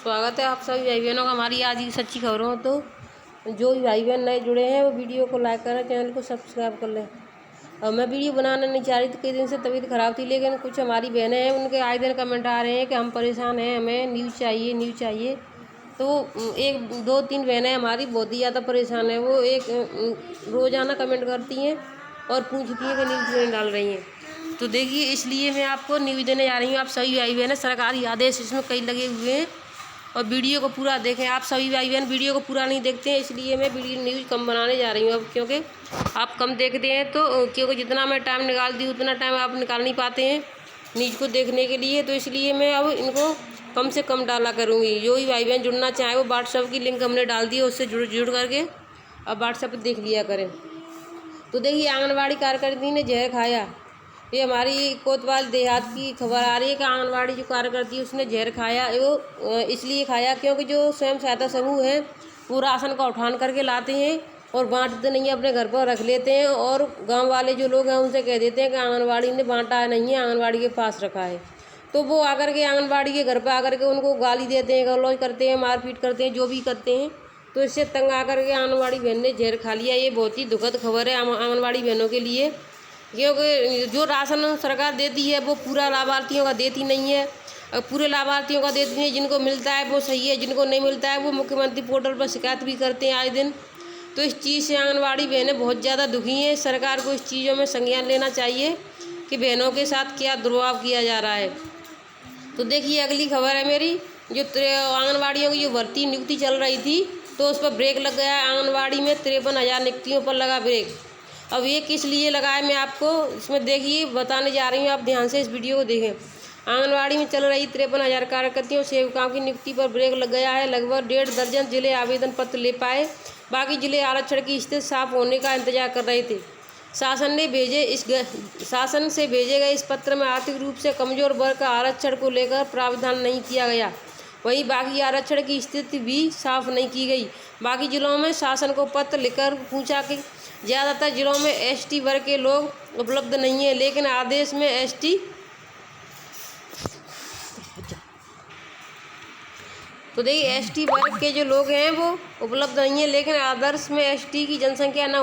स्वागत है आप सभी भाई बहनों का हमारी आज की सच्ची खबरों। तो जो भी भाई बहन नए जुड़े हैं वो वीडियो को लाइक करें, चैनल को सब्सक्राइब कर लें। और मैं वीडियो बनाना नहीं चाह रही थी, कई दिन से तबीयत ख़राब थी, लेकिन कुछ हमारी बहनें हैं उनके आए दिन कमेंट आ रहे हैं कि हम परेशान हैं, हमें न्यूज़ चाहिए। तो एक दो तीन बहनें हमारी बहुत ही ज़्यादा परेशान हैं। वो एक रोज़ाना कमेंट करती हैं और पूछती हैं कि न्यूज़ क्यों नहीं डाल रही हैं। तो देखिए, इसलिए मैं आपको न्यूज़ देने जा रही हूँ। आप सभी भाई बहन, सरकारी आदेश इसमें कई लगे हुए हैं और वीडियो को पूरा देखें। आप सभी भाई बहन वीडियो को पूरा नहीं देखते हैं, इसलिए मैं वीडियो न्यूज़ कम बनाने जा रही हूँ अब, क्योंकि आप कम देखते हैं। तो क्योंकि जितना मैं टाइम निकालती हूँ उतना टाइम आप निकाल नहीं पाते हैं न्यूज़ को देखने के लिए, तो इसलिए मैं अब इनको कम से कम डाला करूँगी। जो भी भाई बहन जुड़ना चाहे वो व्हाट्सएप की लिंक हमने डाल दी है, उससे जुड़ करके अब व्हाट्सएप पर देख लिया करें। तो देखिए, आंगनबाड़ी कार्यकर्ती ने जहर खाया। ये हमारी कोतवाल देहात की खबर आ रही है कि आंगनबाड़ी जो कार्यकर्ती है उसने जहर खाया। वो इसलिए खाया क्योंकि जो स्वयं सहायता समूह हैं वो राशन का उठान करके लाते हैं और बांटते नहीं है, अपने घर पर रख लेते हैं। और गांव वाले जो लोग हैं उनसे कह देते हैं कि आंगनबाड़ी ने बांटा नहीं है, आंगनबाड़ी के पास रखा है। तो वो आकर के आंगनबाड़ी के घर पर आकर के उनको गाली देते हैं, गलौज करते हैं, मारपीट करते हैं, जो भी करते हैं। तो इससे तंग आकर के आंगनबाड़ी बहन ने जहर खा लिया। ये बहुत ही दुखद खबर है आंगनबाड़ी बहनों के लिए, क्योंकि जो राशन सरकार देती है वो पूरा लाभार्थियों का देती नहीं है। पूरे लाभार्थियों का देती है, जिनको मिलता है वो सही है, जिनको नहीं मिलता है वो मुख्यमंत्री पोर्टल पर शिकायत भी करते हैं आए दिन। तो इस चीज़ से आंगनबाड़ी बहनें बहुत ज़्यादा दुखी हैं। सरकार को इस चीज़ों में संज्ञान लेना चाहिए कि बहनों के साथ क्या दुर्व्यवहार किया जा रहा है। तो देखिए, अगली खबर है मेरी, जो आंगनबाड़ियों की जो भर्ती नियुक्ति चल रही थी तो उस पर ब्रेक लग गया है। आंगनबाड़ी में 53,000 नियुक्तियों पर लगा ब्रेक। अब ये किस लिए लगा है मैं आपको इसमें देखिए बताने जा रही हूँ, आप ध्यान से इस वीडियो को देखें। आंगनबाड़ी में चल रही 53,000 कार्यकर्तियों सेविकाओं की नियुक्ति पर ब्रेक लग गया है। लगभग 1.5 दर्जन जिले आवेदन पत्र ले पाए, बाकी जिले आरक्षण की स्थिति साफ होने का इंतजार कर रहे थे। शासन से भेजे गए इस पत्र में आर्थिक रूप से कमजोर वर्ग का आरक्षण को लेकर प्रावधान नहीं किया गया। वहीं बाकी आरक्षण की स्थिति भी साफ नहीं की गई। बाकी जिलों में शासन को पत्र लिखकर पूछा कि ज़्यादातर जिलों में एसटी वर्ग के लोग उपलब्ध नहीं है, लेकिन आदेश में एसटी तो देखिए एसटी वर्ग के जो लोग हैं वो उपलब्ध नहीं है, लेकिन आदर्श में एसटी की जनसंख्या न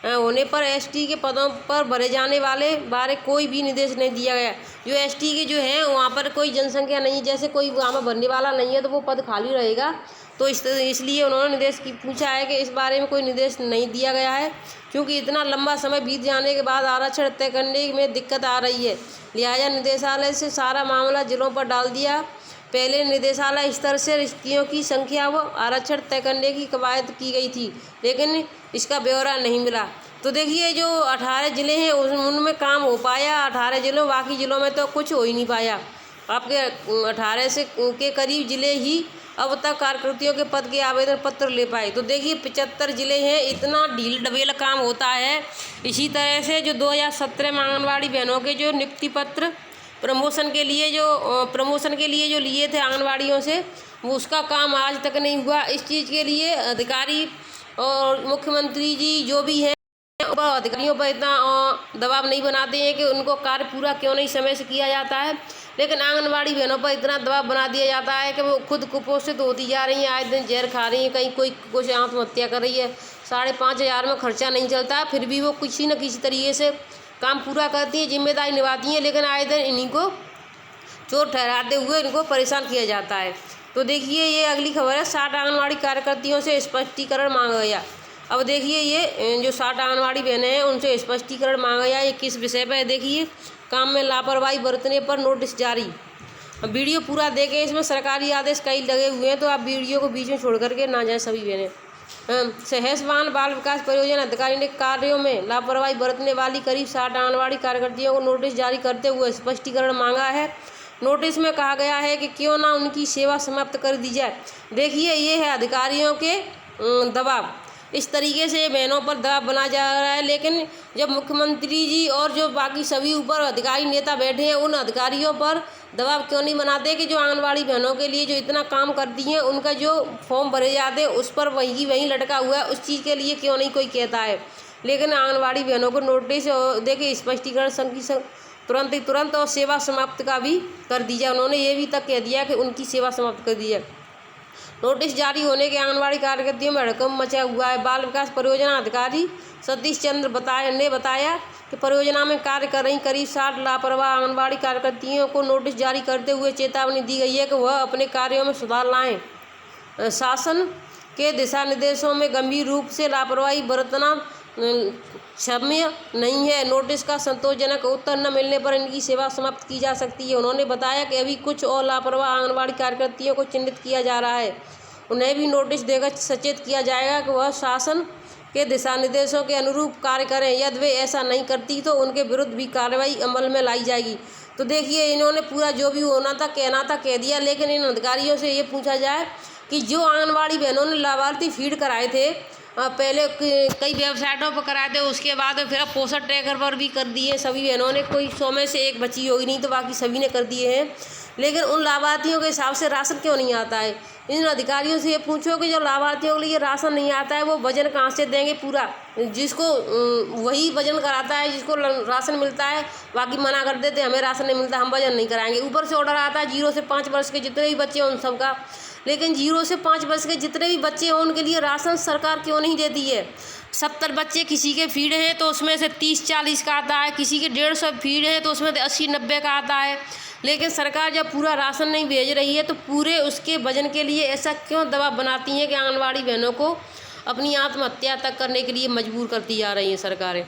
होने पर एसटी के पदों पर भरे जाने वाले बारे कोई भी निर्देश नहीं दिया गया। जो एसटी के जो हैं वहाँ पर कोई जनसंख्या नहीं है, जैसे कोई वहाँ पर भरने वाला नहीं है तो वो पद खाली रहेगा। तो इसलिए उन्होंने निर्देश की पूछा है कि इस बारे में कोई निर्देश नहीं दिया गया है, क्योंकि इतना लंबा समय बीत जाने के बाद आरक्षण तय करने में दिक्कत आ रही है। लिहाजा निदेशालय से सारा मामला जिलों पर डाल दिया। पहले निदेशालय स्तर से रिक्तियों की संख्या व आरक्षण तय करने की कवायद की गई थी, लेकिन इसका ब्यौरा नहीं मिला। तो देखिए, जो 18 ज़िले हैं उनमें काम हो पाया 18 ज़िलों, बाकी ज़िलों में तो कुछ हो ही नहीं पाया। आपके 18 से के करीब ज़िले ही अब तक कार्यकर्तियों के पद के आवेदन पत्र ले पाए। तो देखिए 75 ज़िले हैं, इतना ढील डबेल काम होता है। इसी तरह से जो 2017 में आंगनबाड़ी बहनों के जो नियुक्ति पत्र प्रमोशन के लिए जो लिए थे आंगनबाड़ियों से, वो उसका काम आज तक नहीं हुआ। इस चीज़ के लिए अधिकारी और मुख्यमंत्री जी जो भी हैं अधिकारियों पर इतना दबाव नहीं बनाते हैं कि उनको कार्य पूरा क्यों नहीं समय से किया जाता है, लेकिन आंगनबाड़ी बहनों पर इतना दबाव बना दिया जाता है कि वो खुद कुपोषित होती जा रही हैं, आए दिन जहर खा रही हैं, कहीं कोई कुछ आत्महत्या कर रही है। 5,500 में खर्चा नहीं चलता, फिर भी वो किसी न किसी तरीके से काम पूरा करती हैं, जिम्मेदारी निभाती हैं, लेकिन आए दिन इन्हीं को चोर ठहराते हुए इनको परेशान किया जाता है। तो देखिए, ये अगली खबर है, 60 आंगनबाड़ी कार्यकर्तियों से स्पष्टीकरण मांगा गया। अब देखिए, ये जो 60 आंगनबाड़ी बहनें हैं उनसे स्पष्टीकरण मांगा गया। ये किस विषय पर है देखिए, काम में लापरवाही बरतने पर नोटिस जारी। अब वीडियो पूरा देखें, इसमें सरकारी आदेश कई लगे हुए हैं, तो आप वीडियो को बीच में छोड़ करके ना जाए सभी बहनें। सहसवान बाल विकास परियोजना अधिकारी ने कार्यों में लापरवाही बरतने वाली करीब 60 आंगनबाड़ी कार्यकर्तियों को नोटिस जारी करते हुए स्पष्टीकरण मांगा है। नोटिस में कहा गया है कि क्यों ना उनकी सेवा समाप्त कर दी जाए। देखिए, ये है अधिकारियों के दबाव। इस तरीके से बहनों पर दबाव बना जा रहा है, लेकिन जब मुख्यमंत्री जी और जो बाकी सभी ऊपर अधिकारी नेता बैठे हैं, उन अधिकारियों पर दबाव क्यों नहीं बनाते कि जो आंगनबाड़ी बहनों के लिए जो इतना काम करती हैं उनका जो फॉर्म भरे जाते हैं उस पर वहीं लटका हुआ है, उस चीज़ के लिए क्यों नहीं कोई कहता है। लेकिन आंगनबाड़ी बहनों को नोटिस देखिए स्पष्टीकरण तुरंत और सेवा समाप्त का भी कर दी जाए। उन्होंने ये भी तक कह दिया कि उनकी सेवा समाप्त कर दी जाए। नोटिस जारी होने के आंगनबाड़ी कार्यकर्तियों में हड़कंप मचा हुआ है। बाल विकास परियोजना अधिकारी सतीश चंद्र ने बताया कि परियोजना में कार्य कर रही करीब 60 लापरवाह आंगनबाड़ी कार्यकर्तियों को नोटिस जारी करते हुए चेतावनी दी गई है कि वह अपने कार्यों में सुधार लाएं। शासन के दिशा निर्देशों में गंभीर रूप से लापरवाही बरतना क्षम्य नहीं है। नोटिस का संतोषजनक उत्तर न मिलने पर इनकी सेवा समाप्त की जा सकती है। उन्होंने बताया कि अभी कुछ और लापरवाह आंगनबाड़ी कार्यकर्तियों को चिन्हित किया जा रहा है। उन्हें भी नोटिस देकर सचेत किया जाएगा कि वह शासन के दिशा निर्देशों के अनुरूप कार्य करें। यदि वे ऐसा नहीं करती तो उनके विरुद्ध भी कार्रवाई अमल में लाई जाएगी। तो देखिए, इन्होंने पूरा जो भी होना था कहना था कह दिया। लेकिन इन अधिकारियों से ये पूछा जाए कि जो आंगनबाड़ी बहनों ने लाभार्थी फीड कराए थे, पहले कई वेबसाइटों पर कराए थे, उसके बाद फिर अब पोषण ट्रैकर पर भी कर दिए सभी बहनों ने। कोई 100 में से एक बची होगी, नहीं तो बाकी सभी ने कर दिए हैं। लेकिन उन लाभार्थियों के हिसाब से राशन क्यों नहीं आता है? इन अधिकारियों से ये पूछो कि जो लाभार्थियों के लिए राशन नहीं आता है वो वजन कहाँ से देंगे पूरा? जिसको वही वजन कराता है जिसको राशन मिलता है, बाकी मना कर देते हमें राशन नहीं मिलता, हम वजन नहीं कराएंगे। ऊपर से ऑर्डर आता है 0 से 5 वर्ष के जितने भी बच्चे हैं उन सबका। लेकिन 0 से 5 वर्ष के जितने भी बच्चे हैं उनके लिए राशन सरकार क्यों नहीं देती है? 70 बच्चे किसी के फीड हैं तो उसमें से 30-40 का आता है, किसी के 150 फीड हैं तो उसमें से 80-90 का आता है। लेकिन सरकार जब पूरा राशन नहीं भेज रही है तो पूरे उसके वजन के लिए ऐसा क्यों दबाव बनाती हैं कि आंगनबाड़ी बहनों को अपनी आत्महत्या तक करने के लिए मजबूर करती जा रही हैं सरकारें।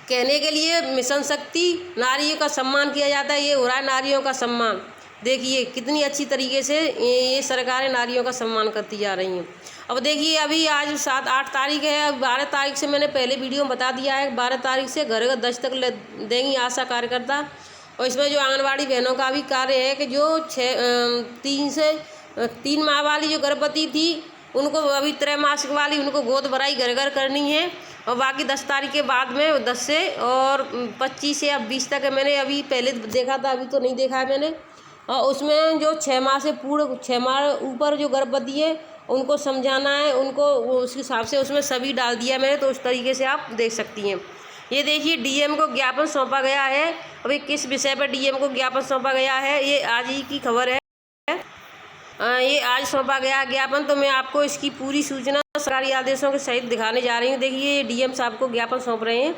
कहने के लिए मिशन शक्ति नारियों का सम्मान किया जाता है, ये हो रहा है नारियों का सम्मान। देखिए कितनी अच्छी तरीके से ये सरकारें नारियों का सम्मान करती जा रही हैं। अब देखिए, अभी आज 7-8 तारीख है, अब 12 तारीख से मैंने पहले वीडियो में बता दिया है, 12 तारीख से घर घर दस्तक देंगी आशा कार्यकर्ता। और इसमें जो आंगनबाड़ी बहनों का भी कार्य है कि जो 3 माह वाली जो गर्भवती थी उनको अभी त्रैमासिक वाली उनको गोद भराई घर घर करनी है। और बाकी 10 तारीख के बाद में 10 से और 25 से अब 20 तक मैंने अभी पहले देखा था, अभी तो नहीं देखा है मैंने। और उसमें जो 6 माह से पूर्ण 6 माह ऊपर जो गर्भवती है उनको समझाना है, उनको उस हिसाब से उसमें सभी डाल दिया मैंने, तो उस तरीके से आप देख सकती हैं। ये देखिए, डीएम को ज्ञापन सौंपा गया है। अभी किस विषय पर डीएम को ज्ञापन सौंपा गया है, ये आज ही की खबर है। ये आज सौंपा गया ज्ञापन, तो मैं आपको इसकी पूरी सूचना सरकारी आदेशों के सहित दिखाने जा रही हूँ। देखिए, ये डीएम साहब को ज्ञापन सौंप रहे हैं।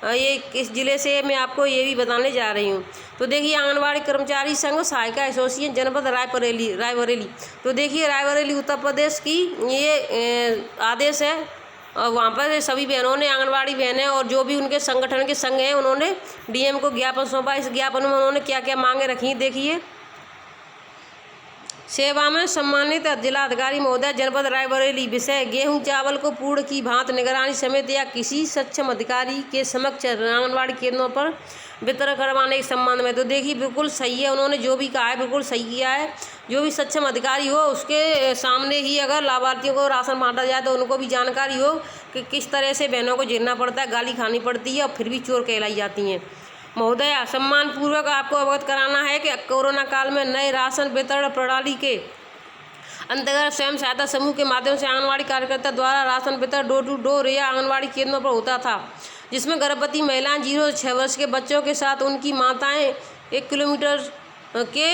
ये किस ज़िले से मैं आपको ये भी बताने जा रही हूँ। तो देखिए, आंगनबाड़ी कर्मचारी संघ सहायिका एसोसिएशन जनपद रायबरेली। तो देखिए, रायबरेली उत्तर प्रदेश की ये आदेश है। और वहाँ पर सभी बहनों ने, आंगनबाड़ी बहनें और जो भी उनके संगठन के संघ हैं, उन्होंने डीएम को ज्ञापन सौंपा। इस ज्ञापन में उन्होंने क्या क्या मांगे रखी देखिए। सेवा में सम्मानित जिलाधिकारी महोदय जनपद रायबरेली, विषय गेहूं चावल को पूर्ण की भांति निगरानी समिति या किसी सक्षम अधिकारी के समक्ष आंगनबाड़ी केंद्रों पर वितरण करवाने के संबंध में। तो देखिए, बिल्कुल सही है, उन्होंने जो भी कहा है बिल्कुल सही किया है। जो भी सक्षम अधिकारी हो उसके सामने ही अगर लाभार्थियों को राशन बांटा जाए तो उनको भी जानकारी हो कि किस तरह से बहनों को झेलना पड़ता है, गाली खानी पड़ती है और फिर भी चोर कहलाई जाती हैं। महोदय, सम्मानपूर्वक आपको अवगत कराना है कि कोरोना काल में नए राशन वितरण प्रणाली के अंतर्गत स्वयं सहायता समूह के माध्यम से आंगनबाड़ी कार्यकर्ता द्वारा राशन वितरण डोर टू डोर या आंगनबाड़ी केंद्रों पर होता था, जिसमें गर्भवती महिलाएं 0 से 6 वर्ष के बच्चों के साथ उनकी माताएं 1 किलोमीटर के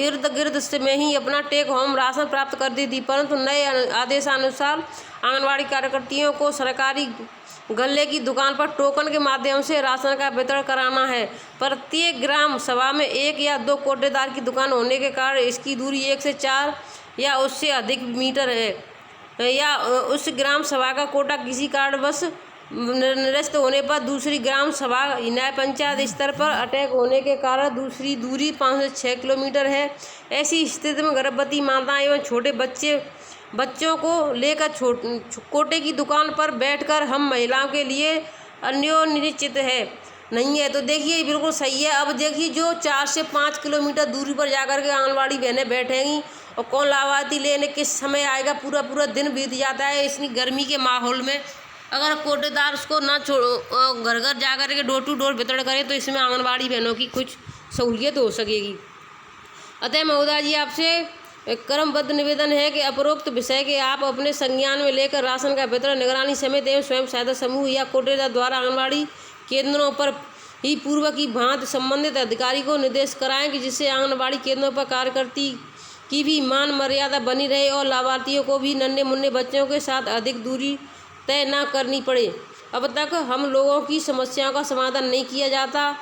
इर्द गिर्द में ही अपना टेक होम राशन प्राप्त करती थी। परंतु नए आदेशानुसार आंगनबाड़ी कार्यकर्तियों को सरकारी गल्ले की दुकान पर टोकन के माध्यम से राशन का वितरण कराना है। प्रत्येक ग्राम सभा में 1 या 2 कोटेदार की दुकान होने के कारण इसकी दूरी 1 से 4 या उससे अधिक मीटर है, या उस ग्राम सभा का कोटा किसी कारणवश निरस्त होने पर दूसरी ग्राम सभा न्याय पंचायत स्तर पर अटैक होने के कारण दूसरी दूरी 5 से 6 किलोमीटर है। ऐसी स्थिति में गर्भवती माताएं एवं छोटे बच्चों को लेकर कोटे की दुकान पर बैठकर हम महिलाओं के लिए अन्योन्यचित है नहीं है। तो देखिए, बिल्कुल सही है। अब देखिए, जो 4 से 5 किलोमीटर दूरी पर जाकर के आंगनबाड़ी बहनें बैठेंगी और कौन लाभार्थी लेने किस समय आएगा, पूरा दिन बीत जाता है इतनी गर्मी के माहौल में। अगर कोटेदार उसको ना घर घर जा कर के डोर टू डोर वितरण करें तो इसमें आंगनबाड़ी बहनों की कुछ सहूलियत हो सकेगी। अतः महोदय जी, आपसे क्रमबद्ध निवेदन है कि उपरोक्त विषय के आप अपने संज्ञान में लेकर राशन का वितरण निगरानी समिति एवं स्वयं सहायता समूह या कोटेदार द्वारा आंगनबाड़ी केंद्रों पर ही पूर्व की भांति संबंधित अधिकारी को निर्देश कराएं कि जिससे आंगनबाड़ी केंद्रों पर कार्यकर्ती की भी मान मर्यादा बनी रहे और लाभार्थियों को भी नन्हे मुन्ने बच्चों के साथ अधिक दूरी तय न करनी पड़े। अब तक हम लोगों की समस्याओं का समाधान नहीं किया जाता,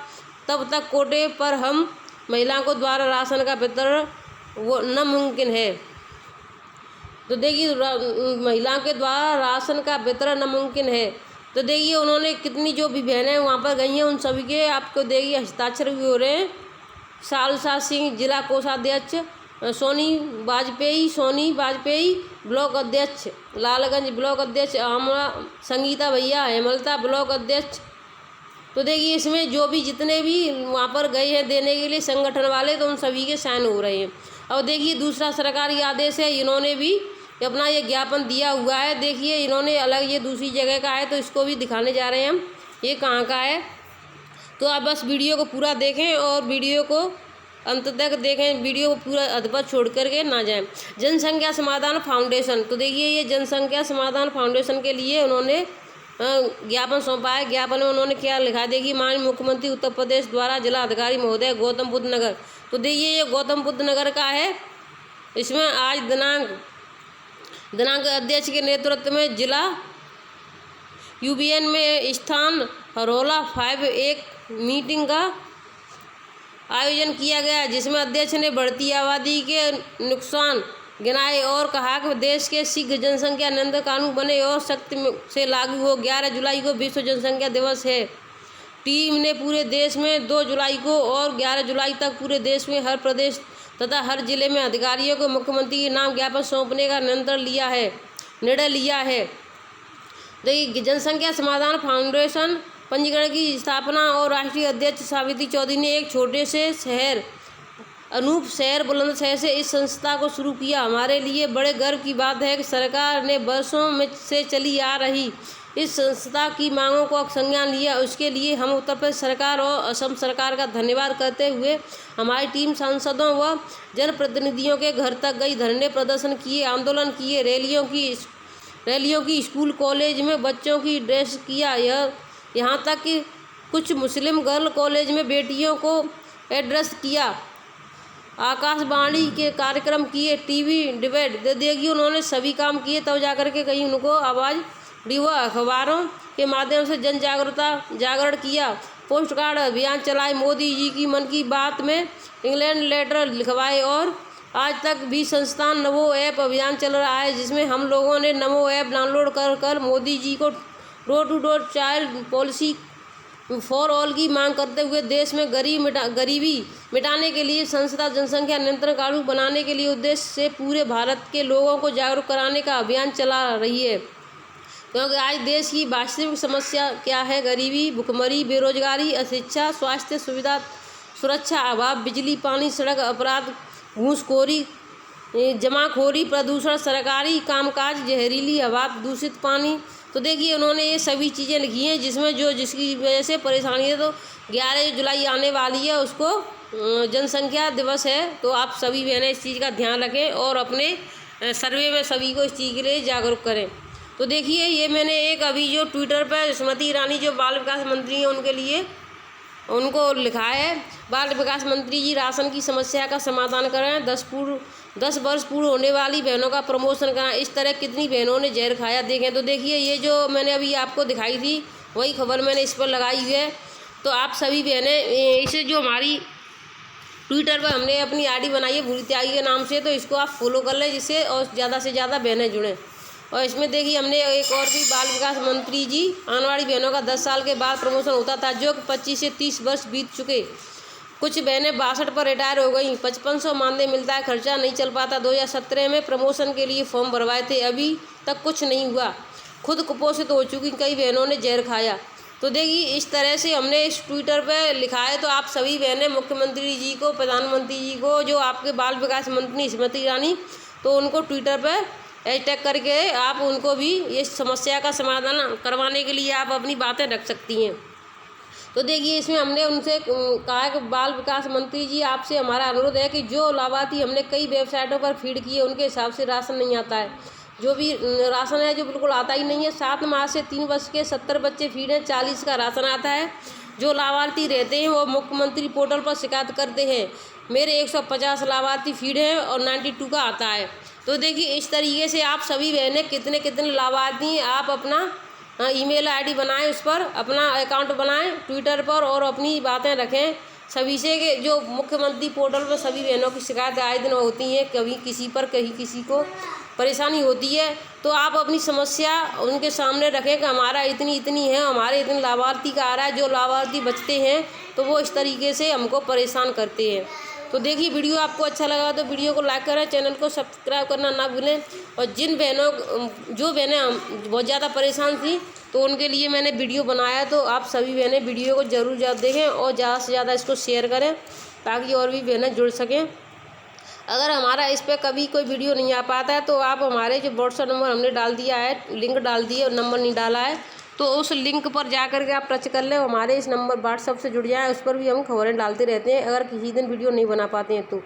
तब तक कोटे पर हम महिलाओं को द्वारा राशन का वितरण वो नामुमकिन है। तो देखिए महिलाओं के द्वारा राशन का वितरण नामुमकिन है। तो देखिए उन्होंने कितनी जो भी बहनें वहाँ पर गई हैं उन सभी के आपको देखिए हस्ताक्षर भी हो रहे हैं। सालसा सिंह जिला कोषाध्यक्ष, सोनी वाजपेयी ब्लॉक अध्यक्ष, लालगंज ब्लॉक अध्यक्ष संगीता भैया, हेमलता ब्लॉक अध्यक्ष। तो देखिए इसमें जो भी जितने भी वहाँ पर गए हैं देने के लिए संगठन वाले, तो उन सभी के साइन हो रहे हैं। अब देखिए दूसरा सरकारी आदेश है, इन्होंने भी अपना ये ज्ञापन दिया हुआ है। देखिए इन्होंने अलग, ये दूसरी जगह का है तो इसको भी दिखाने जा रहे हैं हम, ये कहाँ का है। तो आप बस वीडियो को पूरा देखें और वीडियो को अंत तक देखें, वीडियो को पूरा अधपर छोड़ करके ना जाएं। जनसंख्या समाधान फाउंडेशन, तो देखिए ये जनसंख्या समाधान फाउंडेशन के लिए उन्होंने ज्ञापन सौंपा है। ज्ञापन में उन्होंने क्या लिखा है देखिए, माननीय मुख्यमंत्री उत्तर प्रदेश द्वारा जिला अधिकारी महोदय गौतम बुद्ध नगर। तो देखिए ये गौतम बुद्ध नगर का है। इसमें आज दिनांक अध्यक्ष के नेतृत्व में जिला यूबीएन में स्थान हरोला 5 एक मीटिंग का आयोजन किया गया, जिसमें अध्यक्ष ने बढ़ती आबादी के नुकसान गिनाए और कहा कि देश के शीघ्र जनसंख्या नियंत्रण कानून बने और सख्ती से लागू हो। 11 जुलाई को विश्व जनसंख्या दिवस है। टीम ने पूरे देश में 2 जुलाई को और 11 जुलाई तक पूरे देश में हर प्रदेश तथा हर जिले में अधिकारियों को मुख्यमंत्री के नाम ज्ञापन सौंपने का निर्णय लिया है। देखिए जनसंख्या समाधान फाउंडेशन पंजीकरण की स्थापना और राष्ट्रीय अध्यक्ष सावित्री चौधरी ने एक छोटे से शहर अनूप शहर बुलंदशहर से इस संस्था को शुरू किया। हमारे लिए बड़े गर्व की बात है कि सरकार ने वर्षों में से चली आ रही इस संस्था की मांगों को संज्ञान लिया। उसके लिए हम उत्तर प्रदेश सरकार और असम सरकार का धन्यवाद करते हुए हमारी टीम सांसदों व जनप्रतिनिधियों के घर तक गई, धरने प्रदर्शन किए, आंदोलन किए, रैलियों की स्कूल कॉलेज में बच्चों की ड्रेस किया, यहाँ तक कि कुछ मुस्लिम गर्ल कॉलेज में बेटियों को एड्रेस किया, आकाशवाणी के कार्यक्रम किए, टीवी डिबेट देखिए उन्होंने सभी काम किए, तब जाकर के कहीं उनको आवाज़ दी। वह अखबारों के माध्यम से जागरण किया, पोस्ट कार्ड अभियान चलाए, मोदी जी की मन की बात में इंग्लैंड लेटर लिखवाए और आज तक भी संस्थान नमो ऐप अभियान चल रहा है, जिसमें हम लोगों ने नमो ऐप डाउनलोड कर मोदी जी को door to door child policy for all की मांग करते हुए देश में गरीबी मिटाने के लिए संस्था जनसंख्या नियंत्रण कानून बनाने के लिए उद्देश्य से पूरे भारत के लोगों को जागरूक कराने का अभियान चला रही है। क्योंकि आज देश की वास्तविक समस्या क्या है? गरीबी, भुखमरी, बेरोजगारी, अशिक्षा, स्वास्थ्य सुविधा, सुरक्षा अभाव, बिजली, पानी, सड़क, अपराध, घूसखोरी, जमाखोरी, प्रदूषण, सरकारी कामकाज, जहरीली हवा, दूषित पानी। तो देखिए उन्होंने ये सभी चीज़ें लिखी हैं जिसमें जिसकी वजह से परेशानी है। तो 11 जुलाई आने वाली है, उसको जनसंख्या दिवस है, तो आप सभी बहनें इस चीज़ का ध्यान रखें और अपने सर्वे में सभी को इस चीज़ के लिए जागरूक करें। तो देखिए ये मैंने एक अभी जो ट्विटर पर स्मृति ईरानी जो बाल विकास मंत्री हैं उनके लिए उनको लिखा है, बाल विकास मंत्री जी राशन की समस्या का समाधान करें, 10 वर्ष पूर्ण होने वाली बहनों का प्रमोशन कराएं। इस तरह कितनी बहनों ने जहर खाया देखें। तो देखिए ये जो मैंने अभी आपको दिखाई थी वही खबर मैंने इस पर लगाई हुई है। तो आप सभी बहनें इसे जो हमारी ट्विटर पर हमने अपनी आईडी बनाई है भूरी त्यागी के नाम से, तो इसको आप फॉलो कर लें जिससे और ज़्यादा से ज़्यादा बहनें जुड़ें। और इसमें देखिए हमने एक और भी बाल विकास मंत्री जी आंगनवाड़ी बहनों का 10 साल के बाद प्रमोशन होता था, जो 25 से 30 वर्ष बीत चुके। कुछ बहनें 62 पर रिटायर हो गई, 5500 मानदेय मिलता है, खर्चा नहीं चल पाता। 2017 में प्रमोशन के लिए फॉर्म भरवाए थे, अभी तक कुछ नहीं हुआ। खुद कुपोषित हो चुकी कई बहनों ने जहर खाया। तो देखिए इस तरह से हमने इस ट्विटर पर लिखा है। तो आप सभी बहनें मुख्यमंत्री जी को, प्रधानमंत्री जी को, जो आपके बाल विकास मंत्री स्मृति ईरानी, तो उनको ट्विटर पर हैशटैग करके आप उनको भी ये समस्या का समाधान करवाने के लिए आप अपनी बातें रख सकती हैं। तो देखिए इसमें हमने उनसे कहा कि बाल विकास मंत्री जी आपसे हमारा अनुरोध है कि जो लाभार्थी हमने कई वेबसाइटों पर फीड किए उनके हिसाब से राशन नहीं आता है, जो भी राशन है जो बिल्कुल आता ही नहीं है। 7 माह से 3 वर्ष के 70 बच्चे फीड हैं, 40 का राशन आता है। जो लाभार्थी रहते हैं वो मुख्यमंत्री पोर्टल पर शिकायत करते हैं। मेरे 150 लाभार्थी फीड हैं और 92 का आता है। तो देखिए इस तरीके से आप सभी बहनें कितने कितने लाभार्थी हैं, आप अपना ईमेल आईडी बनाएं, उस पर अपना अकाउंट बनाएं ट्विटर पर और अपनी बातें रखें सभी से कि जो मुख्यमंत्री पोर्टल पर सभी बहनों की शिकायत आए दिन होती हैं, कभी किसी पर कहीं किसी को परेशानी होती है। तो आप अपनी समस्या उनके सामने रखें कि हमारा इतनी है, हमारे इतने लाभार्थी का आ रहा है। जो लाभार्थी बचते हैं तो वो इस तरीके से हमको परेशान करते हैं। तो देखिए वीडियो आपको अच्छा लगा तो वीडियो को लाइक करें, चैनल को सब्सक्राइब करना ना भूलें। और जो बहनें बहुत ज़्यादा परेशान थी तो उनके लिए मैंने वीडियो बनाया, तो आप सभी बहनें वीडियो को ज़रूर देखें और ज़्यादा से ज़्यादा इसको शेयर करें ताकि और भी बहनें जुड़ सकें। अगर हमारा इस पर कभी कोई वीडियो नहीं आ पाता है तो आप हमारे जो व्हाट्सएप नंबर हमने डाल दिया है, लिंक डाल दिए और नंबर नहीं डाला है, तो उस लिंक पर जा कर के आप टच कर लें, हमारे इस नंबर व्हाट्सएप से जुड़ जाएं। उस पर भी हम खबरें डालते रहते हैं अगर किसी दिन वीडियो नहीं बना पाते हैं तो।